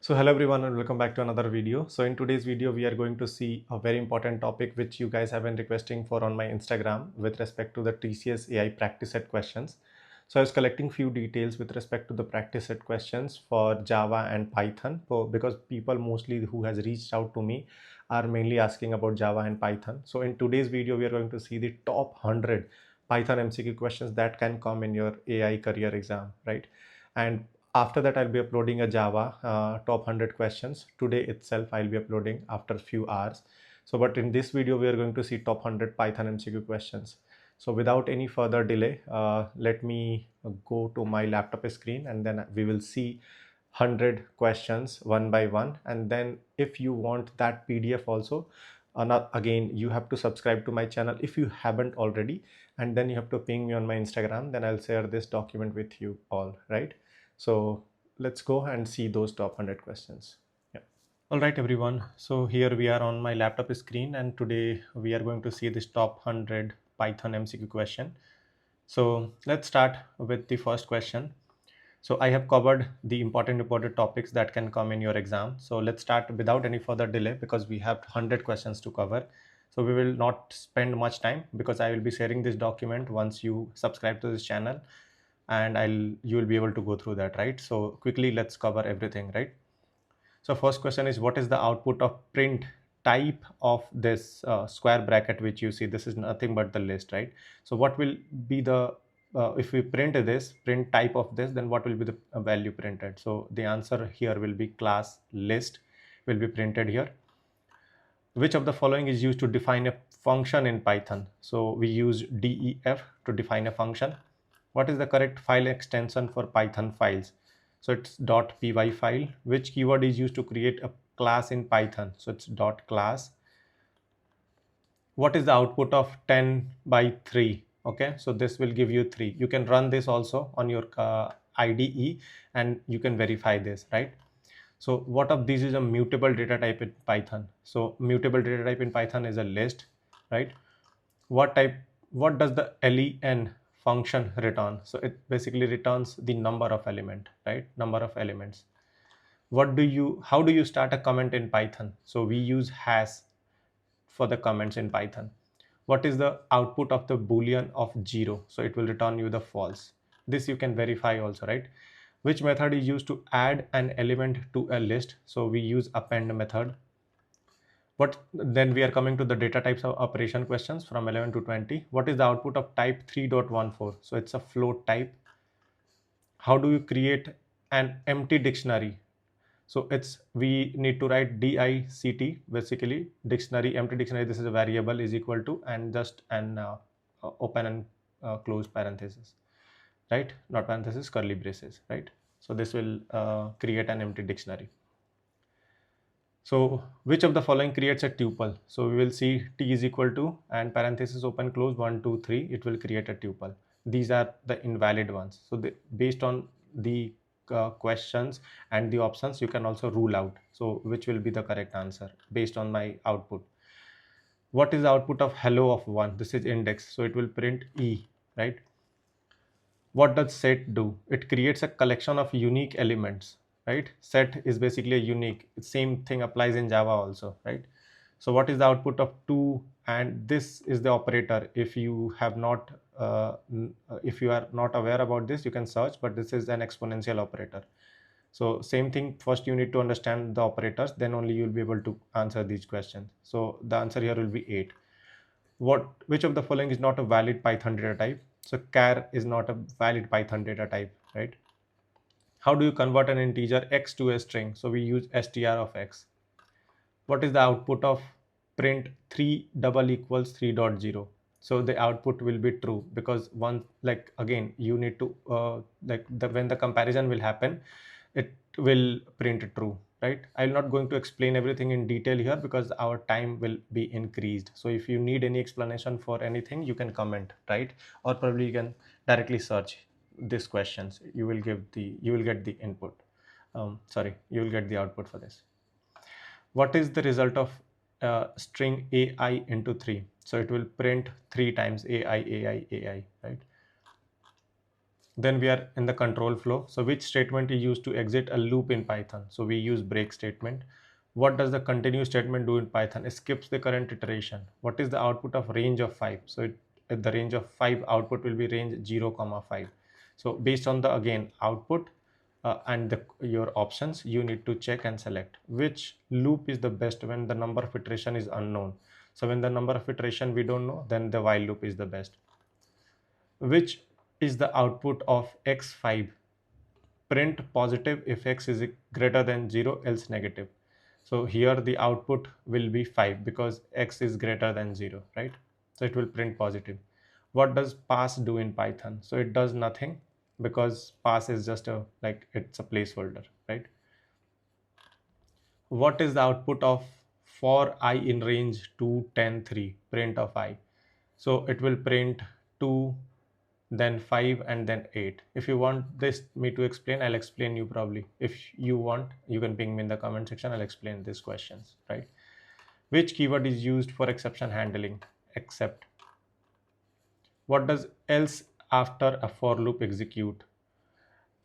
So hello everyone and welcome back to another video. So in today's video we are going to see a very important topic which you guys have been requesting for on my Instagram with respect to the TCS AI practice set questions. So I was collecting few details with respect to the practice set questions for Java and Python because people mostly who has reached out to me are mainly asking about Java and Python. So in today's video we are going to see the top 100 Python MCQ questions that can come in your AI career exam, right? And after that, I'll be uploading a Java top 100 questions. Today itself, I'll be uploading after a few hours. So, but in this video, we are going to see top 100 Python MCQ questions. So without any further delay, let me go to my laptop screen and then we will see 100 questions one by one. And then if you want that PDF also, again, you have to subscribe to my channel if you haven't already. And then you have to ping me on my Instagram. Then I'll share this document with you all, right? So let's go and see those top 100 questions. Yeah. All right, everyone. So here we are on my laptop screen, and today we are going to see this top 100 Python MCQ question. So let's start with the first question. So I have covered the important topics that can come in your exam. So let's start without any further delay because we have 100 questions to cover. So we will not spend much time because I will be sharing this document once you subscribe to this channel, and you will be able to go through that, right? So quickly let's cover everything, right? So first question is, what is the output of print type of this square bracket which you see? This is nothing but the list, right? So what will be the if we print print type of this, then what will be the value printed? So the answer here will be class list will be printed here. Which of the following is used to define a function in Python? So we use def to define a function. What is the correct file extension for Python files? So it's .py file. Which keyword is used to create a class in Python? So it's .class. What is the output of 10 by 3? Okay, so this will give you 3. You can run this also on your IDE and you can verify this, right? So what of these is a mutable data type in Python? So mutable data type in Python is a list, right? What does the len function return? So it basically returns the number of element, right? Number of elements. How do you start a comment in Python? So we use hash for the comments in Python. What is the output of the boolean of 0? So it will return you the false. This you can verify also, right? Which method is used to add an element to a list? So we use append method. Then we are coming to the data types of operation questions from 11 to 20. What is the output of type 3.14? So it's a float type. How do you create an empty dictionary? So we need to write dict, basically dictionary, empty dictionary. This is a variable is equal to and just an open and close parenthesis, right? Not parenthesis, curly braces, right? So this will create an empty dictionary. So which of the following creates a tuple? So we will see t is equal to and parenthesis open close 1 2 3. It will create a tuple. These are the invalid ones. So based on the questions and the options, you can also rule out. So which will be the correct answer based on my output? What is the output of hello of 1? This is index. So it will print e, right? What does set do? It creates a collection of unique elements, right? Set is basically a unique. Same thing applies in Java also, right? So what is the output of 2? And this is the operator. If you have not if you are not aware about this, you can search, but this is an exponential operator. So same thing, first you need to understand the operators, then only you will be able to answer these questions. So the answer here will be 8. Which of the following is not a valid Python data type? So char is not a valid Python data type, right? How do you convert an integer x to a string? So we use str of x. What is the output of print 3 double equals 3.0? So the output will be true because again you need to when the comparison will happen, it will print true, right? I'm not going to explain everything in detail here because our time will be increased. So if you need any explanation for anything, you can comment, right? Or probably you can directly search these questions. You will get the input. You will get the output for this. What is the result of string AI into 3? So it will print 3 times AI, AI, AI, right? Then we are in the control flow. So which statement is used to exit a loop in Python? So we use break statement. What does the continue statement do in Python? It skips the current iteration. What is the output of range of 5? So at the range of 5, output will be range 0, 5. So based on the again output and your options, you need to check and select which loop is the best when the number of iteration is unknown. So when the number of iteration we don't know, then the while loop is the best. Which is the output of x5? Print positive if x is greater than 0, else negative. So here the output will be 5 because x is greater than 0, right? So it will print positive. What does pass do in Python? So it does nothing because pass is just it's a placeholder, right? What is the output of for I in range 2, 10, 3? Print of I. So it will print 2, then 5, and then 8. If you want this me to explain, I'll explain you probably. If you want, you can ping me in the comment section. I'll explain these questions, right? Which keyword is used for exception handling? Except. What does else after a for loop execute?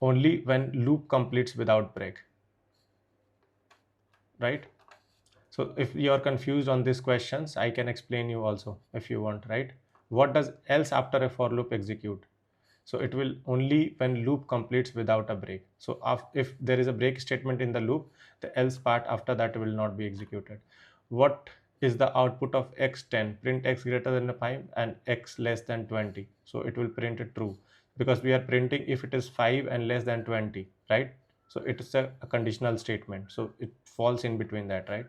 Only when loop completes without break, right? So if you are confused on these questions, I can explain you also if you want, right? What does else after a for loop execute? So it will only when loop completes without a break. So if there is a break statement in the loop, the else part after that will not be executed. What is the output of x10? Print x greater than 5 and x less than 20. So it will print it true because we are printing if it is 5 and less than 20, right? So it is a conditional statement. So it falls in between that, right?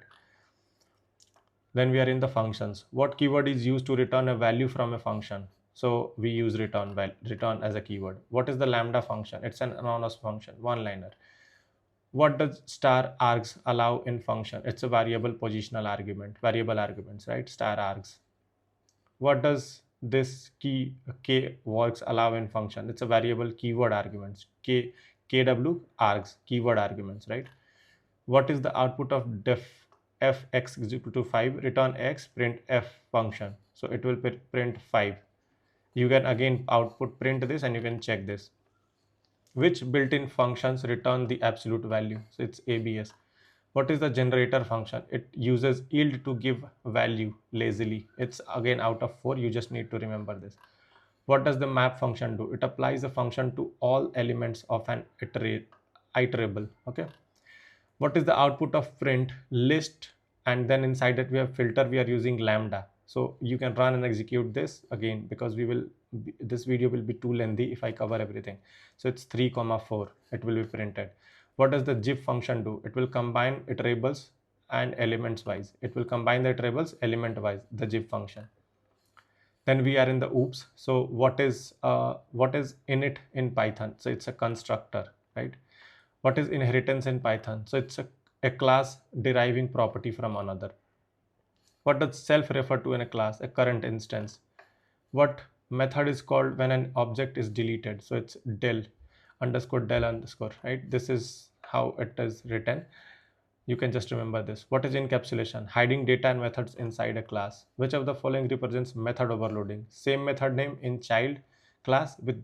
Then we are in the functions. What keyword is used to return a value from a function? So we use return as a keyword. What is the lambda function? It's an anonymous function, one liner. What does star args allow in function? It's a variable positional argument, variable arguments, right? Star args. What does this k works allow in function? It's a variable keyword arguments, kw args, keyword arguments, right? What is the output of def f x is equal to 5? Return x, print f function. So it will print 5. You can again output print this and you can check this. Which built-in functions return the absolute value? So it's abs. What is the generator function? It uses yield to give value lazily. It's again out of 4. You just need to remember this. What does the map function do? It applies a function to all elements of an iterable. Okay. What is the output of print list? And then inside it we have filter. We are using lambda. So you can run and execute this again because this video will be too lengthy if I cover everything. So it's 3, 4. It will be printed. What does the gif function do? It will combine iterables and elements wise. It will combine the iterables element wise, the gif function. Then we are in the oops. So what is init in Python? So it's a constructor, right? What is inheritance in Python? So it's a class deriving property from another. What does self refer to in a class? A current instance. What method is called when an object is deleted? So it's del underscore, right? This is how it is written. You can just remember this. What is encapsulation? Hiding data and methods inside a class. Which of the following represents method overloading? Same method name in child class with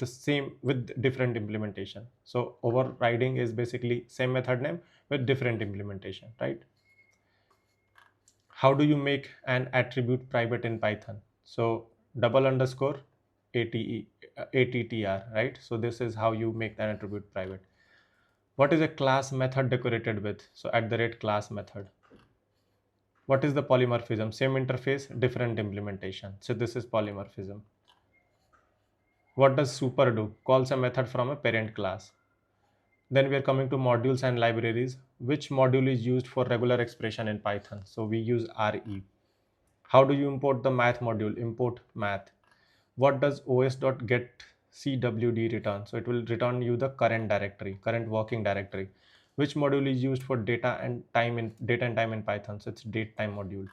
different implementation. So overriding is basically same method name with different implementation, right? How do you make an attribute private in Python? So double underscore attr, right? So this is how you make an attribute private. What is a class method decorated with? So @ class method. What is the polymorphism? Same interface, different implementation. So this is polymorphism. What does super do? Calls a method from a parent class. Then we are coming to modules and libraries. Which module is used for regular expression in Python? So we use RE. How do you import the math module? Import math. What does os.getCwd return? So it will return you the current directory, current working directory. Which module is used for data and time in Python? So it's datetime module.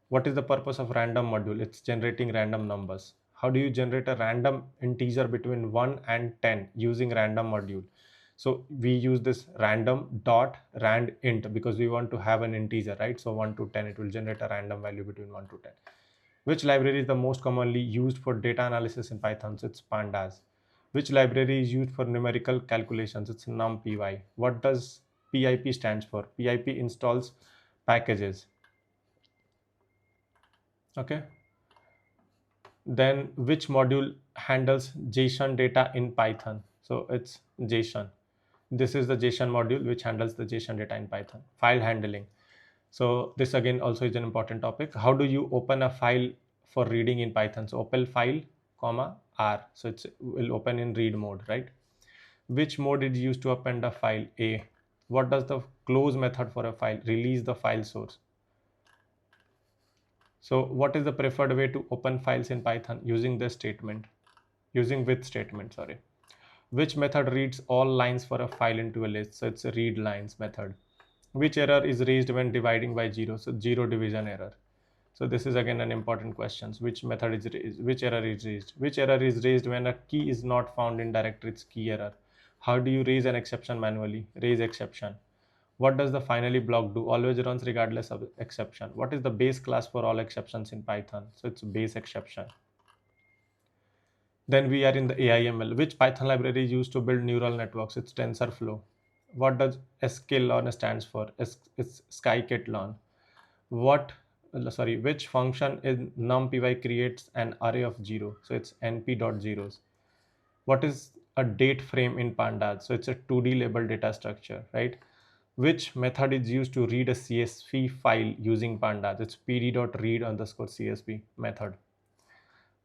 What is the purpose of random module? It's generating random numbers. How do you generate a random integer between 1 and 10 using random module? So we use this random dot rand int because we want to have an integer, right? So 1 to 10, it will generate a random value between 1 to 10. Which library is the most commonly used for data analysis in Python? So it's pandas. Which library is used for numerical calculations? It's numpy. What does PIP stands for? PIP installs packages. Okay. Then which module handles JSON data in Python? So it's JSON. This is the JSON module which handles the JSON data in Python. File handling. So this again also is an important topic. How do you open a file for reading in Python? So open file, comma R. So it will open in read mode, right? Which mode is used to append a file? A. What does the close method for a file? Release the file source. So what is the preferred way to open files in Python? Using this statement, using with statement, sorry. Which method reads all lines for a file into a list? So it's a read lines method. Which error is raised when dividing by 0? So 0 division error. So this is again an important question. Which method is raised? Which error is raised? Which error is raised when a key is not found in directory? It's key error. How do you raise an exception manually? Raise exception. What does the finally block do? Always runs regardless of exception. What is the base class for all exceptions in Python? So it's base exception. Then we are in the AI ML. Which Python library is used to build neural networks? It's TensorFlow. What does sklearn stands for? It's scikit-learn. Which function in numpy creates an array of 0? So it's np.zeros. What is a date frame in pandas? So it's a 2D label data structure, right? Which method is used to read a CSV file using pandas? It's pd.read underscore CSV method.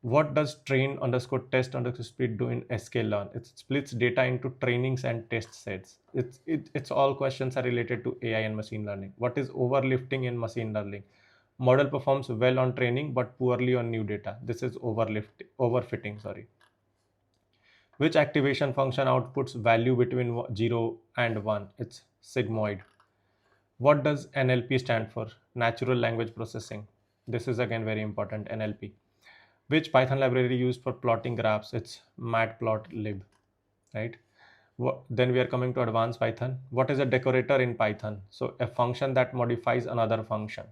What does train underscore test underscore split do in sklearn? It splits data into trainings and test sets. It's all questions are related to AI and machine learning. What is overlifting in machine learning? Model performs well on training but poorly on new data. This is overfitting, sorry. Which activation function outputs value between 0 and 1? It's sigmoid. What does NLP stand for? Natural language processing. This is again very important, NLP. Which Python library used for plotting graphs? It's matplotlib, right? Then we are coming to advanced Python. What is a decorator in Python? So a function that modifies another function.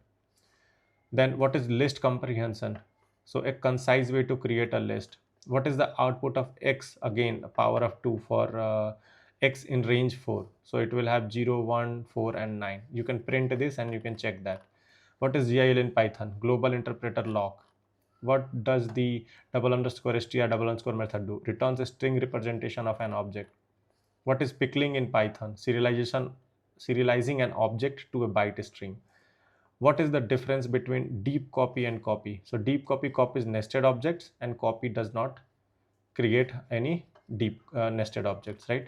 Then what is list comprehension? So a concise way to create a list. What is the output of x? Again, a power of 2 for x in range 4. So it will have 0, 1, 4 and 9. You can print this and you can check that. What is GIL in Python? Global interpreter lock. What does the double underscore str double underscore method do? Returns a string representation of an object. What is pickling in Python? Serializing an object to a byte string. What is the difference between deep copy and copy? So deep copy copies nested objects and copy does not create any deep nested objects, right?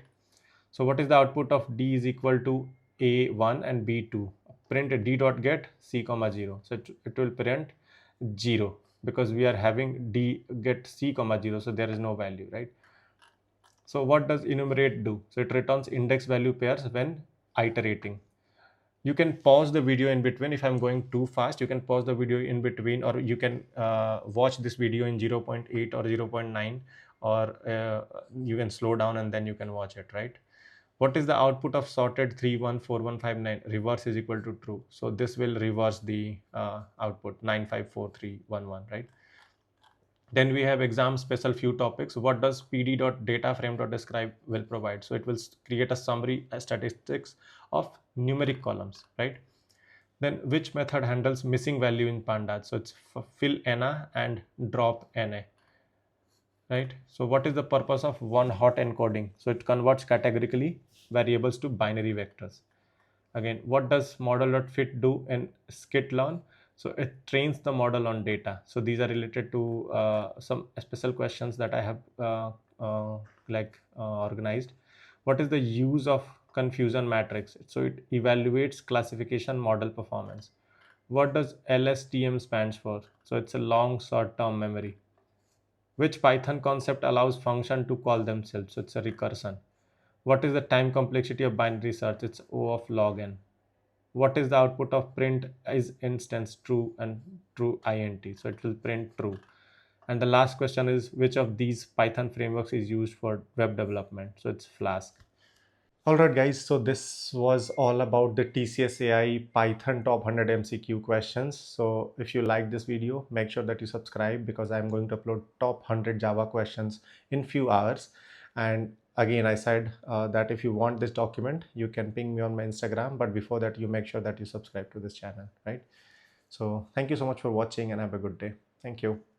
So what is the output of d is equal to a1 and b2? Print d dot get c comma 0. So it will print 0 because we are having d get c comma 0, so there is no value, right? So what does enumerate do? So it returns index value pairs when iterating. You can pause the video in between. If I'm going too fast, you can pause the video in between, or you can watch this video in 0.8 or 0.9, or you can slow down and then you can watch it, right? What is the output of sorted 314159? Reverse is equal to true. So this will reverse the output 954311, right? Then we have exam special few topics. What does pd.dataframe.describe will provide? So it will create a summary statistics of numeric columns, right? Then which method handles missing value in pandas? So it's fill na and drop na, right? So what is the purpose of one hot encoding? So it converts categorically variables to binary vectors. Again, what does model.fit do in sklearn? So it trains the model on data. So these are related to some special questions that I have organized. What is the use of confusion matrix? So it evaluates classification model performance. What does LSTM stands for? So it's a long short-term memory. Which Python concept allows function to call themselves? So it's a recursion. What is the time complexity of binary search? It's O of log n. What is the output of print is instance true and true int? So it will print true. And the last question is, which of these Python frameworks is used for web development? So it's Flask. Alright guys, so this was all about the TCS AI Python top 100 MCQ questions. So if you like this video, make sure that you subscribe because I'm going to upload top 100 Java questions in few hours. And again, I said that if you want this document, you can ping me on my Instagram, but before that, you make sure that you subscribe to this channel, right? So thank you so much for watching and have a good day. Thank you.